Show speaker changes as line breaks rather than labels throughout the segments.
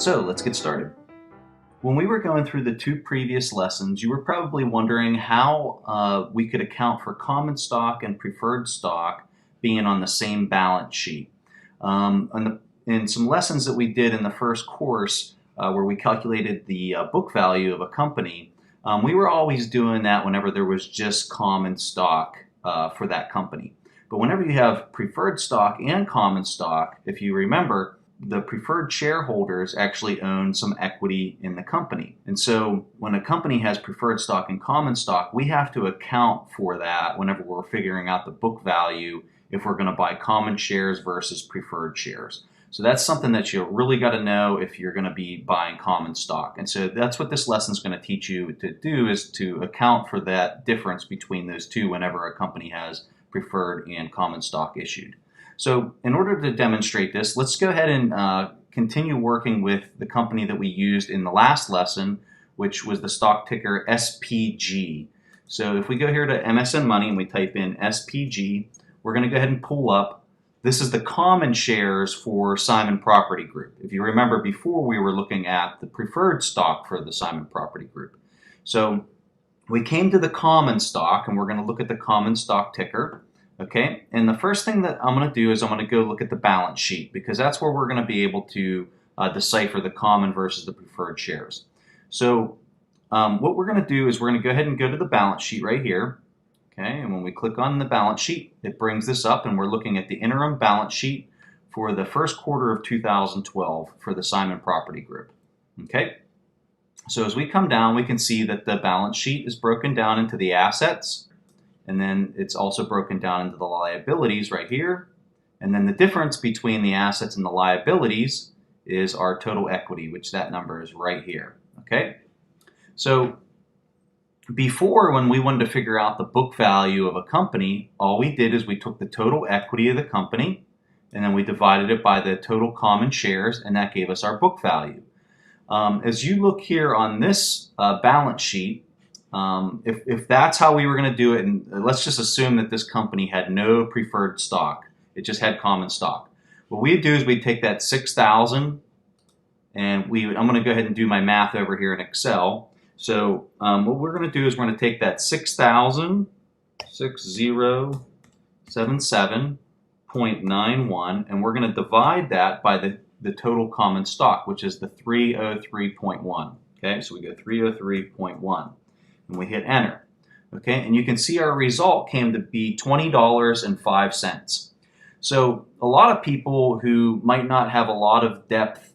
So let's get started. When we were going through the two previous lessons, you were probably wondering how we could account for common stock and preferred stock being on the same balance sheet. In some lessons that we did in the first course, where we calculated the book value of a company, we were always doing that whenever there was just common stock for that company. But whenever you have preferred stock and common stock, if you remember, the preferred shareholders actually own some equity in the company. And so when a company has preferred stock and common stock, we have to account for that whenever we're figuring out the book value if we're going to buy common shares versus preferred shares. So that's something that you really got to know if you're going to be buying common stock. And so that's what this lesson is going to teach you to do, is to account for that difference between those two whenever a company has preferred and common stock issued. So in order to demonstrate this, let's go ahead and continue working with the company that we used in the last lesson, which was the stock ticker SPG. So if we go here to MSN Money and we type in SPG, we're going to go ahead and pull up. This is the common shares for Simon Property Group. If you remember, before we were looking at the preferred stock for the Simon Property Group. So we came to the common stock and we're going to look at the common stock ticker. Okay, and the first thing that I'm going to do is I'm going to go look at the balance sheet, because that's where we're going to be able to decipher the common versus the preferred shares. So what we're going to do is we're going to go ahead and go to the balance sheet right here. Okay, and when we click on the balance sheet, it brings this up, and we're looking at the interim balance sheet for the first quarter of 2012 for the Simon Property Group. Okay, so as we come down, we can see that the balance sheet is broken down into the assets, and then it's also broken down into the liabilities right here. And then the difference between the assets and the liabilities is our total equity, which that number is right here. Okay, so before, when we wanted to figure out the book value of a company, all we did is we took the total equity of the company and then we divided it by the total common shares, and that gave us our book value. As you look here on this balance sheet, if that's how we were going to do it, and let's just assume that this company had no preferred stock, it just had common stock. What we'd do is we'd take that 6,000, and I'm going to go ahead and do my math over here in Excel. So what we're going to do is we're going to take that 6,06077.91, and we're going to divide that by the total common stock, which is the 303.1. Okay, so we go 303.1. And we hit enter. Okay, and you can see our result came to be $20.05. So a lot of people who might not have a lot of depth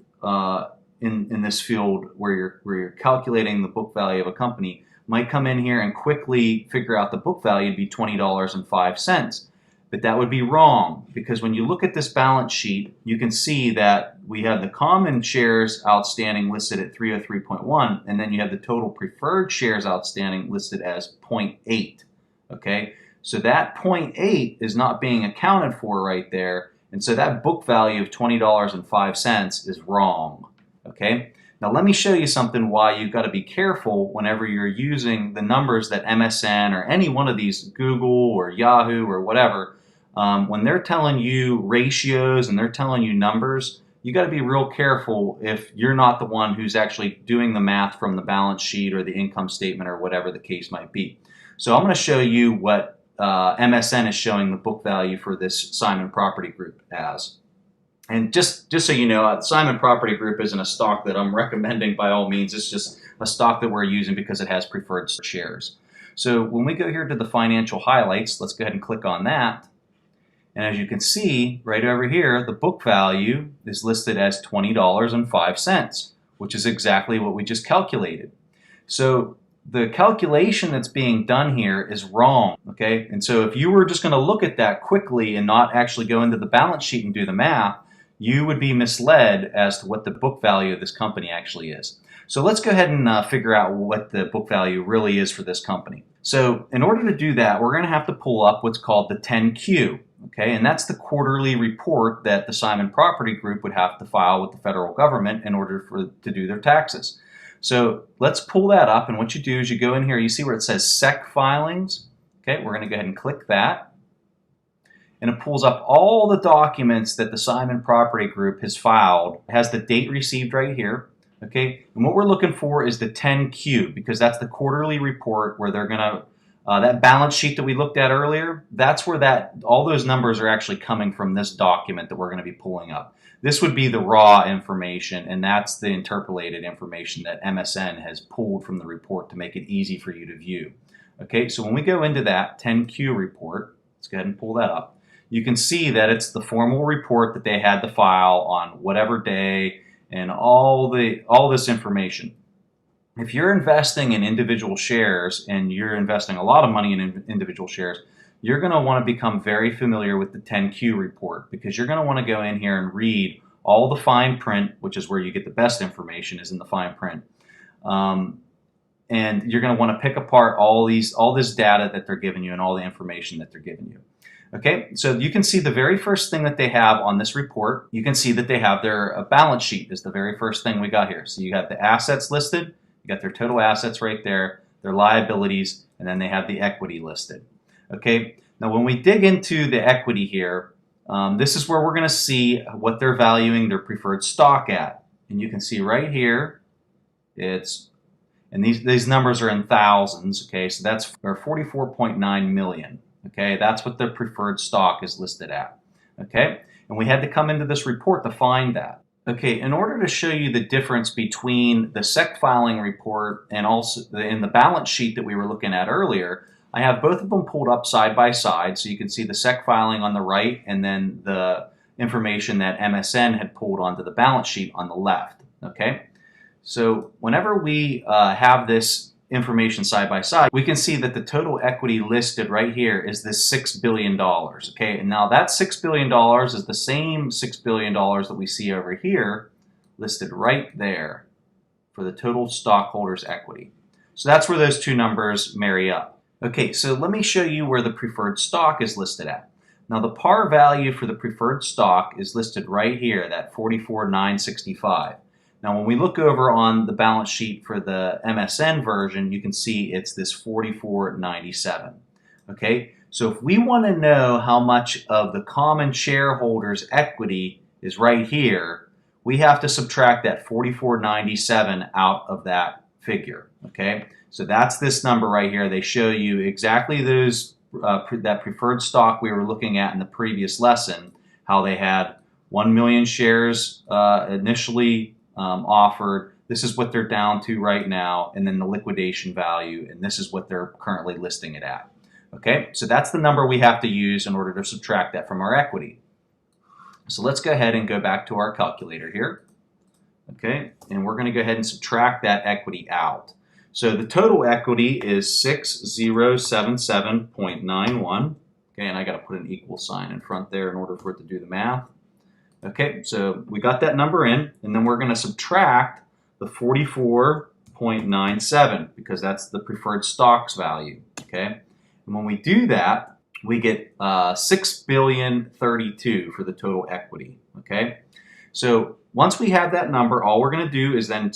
in this field where you're calculating the book value of a company might come in here and quickly figure out the book value to be $20.05. But that would be wrong, because when you look at this balance sheet, you can see that we have the common shares outstanding listed at 303.1, and then you have the total preferred shares outstanding listed as 0.8. Okay, so that 0.8 is not being accounted for right there, and so that book value of $20.05 is wrong. Okay, now let me show you something why you've got to be careful whenever you're using the numbers that MSN or any one of these, Google or Yahoo or whatever, when they're telling you ratios and they're telling you numbers, you got to be real careful if you're not the one who's actually doing the math from the balance sheet or the income statement or whatever the case might be. So I'm going to show you what MSN is showing the book value for this Simon Property Group as. And just so you know, Simon Property Group isn't a stock that I'm recommending by all means. It's just a stock that we're using because it has preferred shares. So when we go here to the financial highlights, let's go ahead and click on that. And as you can see right over here, the book value is listed as $20.05, which is exactly what we just calculated. So the calculation that's being done here is wrong, okay? And so if you were just going to look at that quickly and not actually go into the balance sheet and do the math, you would be misled as to what the book value of this company actually is. So let's go ahead and figure out what the book value really is for this company. So in order to do that, we're going to have to pull up what's called the 10Q. Okay, and that's the quarterly report that the Simon Property Group would have to file with the federal government in order to do their taxes. So let's pull that up, and what you do is you go in here, you see where it says SEC filings. Okay, we're going to go ahead and click that. and it pulls up all the documents that the Simon Property Group has filed. It has the date received right here. Okay, and what we're looking for is the 10Q, because that's the quarterly report where they're going to, that balance sheet that we looked at earlier, that's where all those numbers are actually coming from, this document that we're going to be pulling up. This would be the raw information, and that's the interpolated information that MSN has pulled from the report to make it easy for you to view. Okay, so when we go into that 10Q report, let's go ahead and pull that up. You can see that it's the formal report that they had to file on whatever day, and all this information. If you're investing in individual shares and you're investing a lot of money in individual shares, you're going to want to become very familiar with the 10Q report, because you're going to want to go in here and read all the fine print, which is where you get the best information, is in the fine print. And you're going to want to pick apart all this data that they're giving you and all the information that they're giving you. Okay, so you can see the very first thing that they have on this report, you can see that they have their balance sheet is the very first thing we got here. So you got the assets listed, you got their total assets right there, their liabilities, and then they have the equity listed. Okay, now when we dig into the equity here, this is where we're going to see what they're valuing their preferred stock at. And you can see right here, and these numbers are in thousands, okay, so that's 44.9 million. Okay, that's what the preferred stock is listed at. Okay, and we had to come into this report to find that. Okay, in order to show you the difference between the SEC filing report and also in the balance sheet that we were looking at earlier, I have both of them pulled up side by side, so you can see the SEC filing on the right and then the information that MSN had pulled onto the balance sheet on the left. Okay, so whenever we have this information side by side, we can see that the total equity listed right here is this $6 billion. Okay, and now that $6 billion is the same $6 billion that we see over here listed right there for the total stockholders' equity. So that's where those two numbers marry up. Okay, so let me show you where the preferred stock is listed at. Now the par value for the preferred stock is listed right here, that 44,965. Now, when we look over on the balance sheet for the MSN version, you can see it's this 44.97. Okay, so if we want to know how much of the common shareholders' equity is right here, we have to subtract that 44.97 out of that figure. Okay, so that's this number right here. They show you exactly that preferred stock we were looking at in the previous lesson, how they had 1 million shares initially offered. This is what they're down to right now, and then the liquidation value, and this is what they're currently listing it at. Okay, so that's the number we have to use in order to subtract that from our equity. So let's go ahead and go back to our calculator here. Okay, and we're going to go ahead and subtract that equity out. So the total equity is 6077.91. Okay, and I got to put an equal sign in front there in order for it to do the math. Okay, so we got that number in, and then we're going to subtract the 44.97 because that's the preferred stock's value. Okay, and when we do that, we get 6,032,000,000 for the total equity. Okay, so once we have that number, all we're going to do is then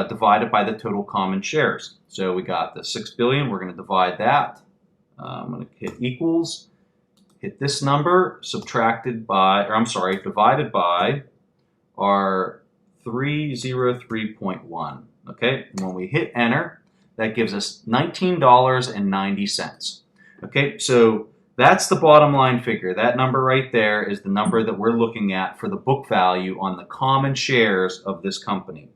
divide it by the total common shares. So we got the 6 billion. We're going to divide that. I'm going to hit equals. Hit this number divided by our 303.1. Okay, and when we hit enter, that gives us $19.90. Okay, so that's the bottom line figure. That number right there is the number that we're looking at for the book value on the common shares of this company.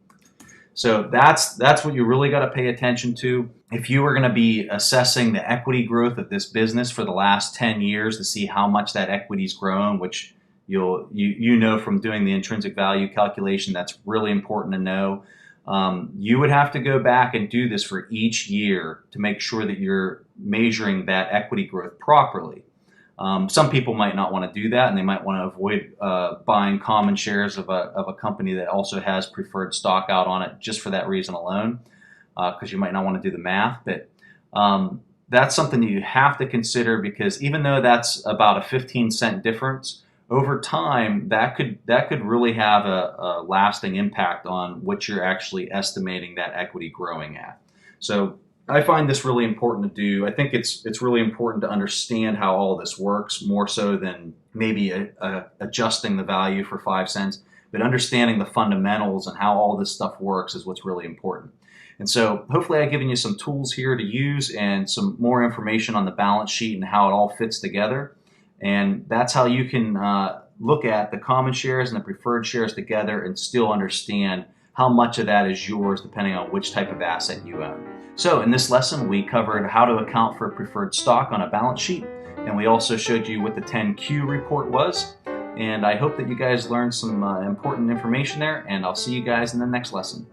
So that's what you really got to pay attention to. If you were going to be assessing the equity growth of this business for the last 10 years to see how much that equity's grown, which you know from doing the intrinsic value calculation, that's really important to know. You would have to go back and do this for each year to make sure that you're measuring that equity growth properly. Some people might not want to do that, and they might want to avoid buying common shares of a company that also has preferred stock out on it just for that reason alone, because you might not want to do the math. But that's something that you have to consider, because even though that's about a 15-cent difference, over time that could really have a lasting impact on what you're actually estimating that equity growing at. So I find this really important to do. I think it's really important to understand how all this works, more so than maybe adjusting the value for 5 cents. But understanding the fundamentals and how all this stuff works is what's really important. And so hopefully I've given you some tools here to use and some more information on the balance sheet and how it all fits together. And that's how you can look at the common shares and the preferred shares together and still understand how much of that is yours depending on which type of asset you own. So in this lesson, we covered how to account for preferred stock on a balance sheet, and we also showed you what the 10Q report was. And I hope that you guys learned some important information there, and I'll see you guys in the next lesson.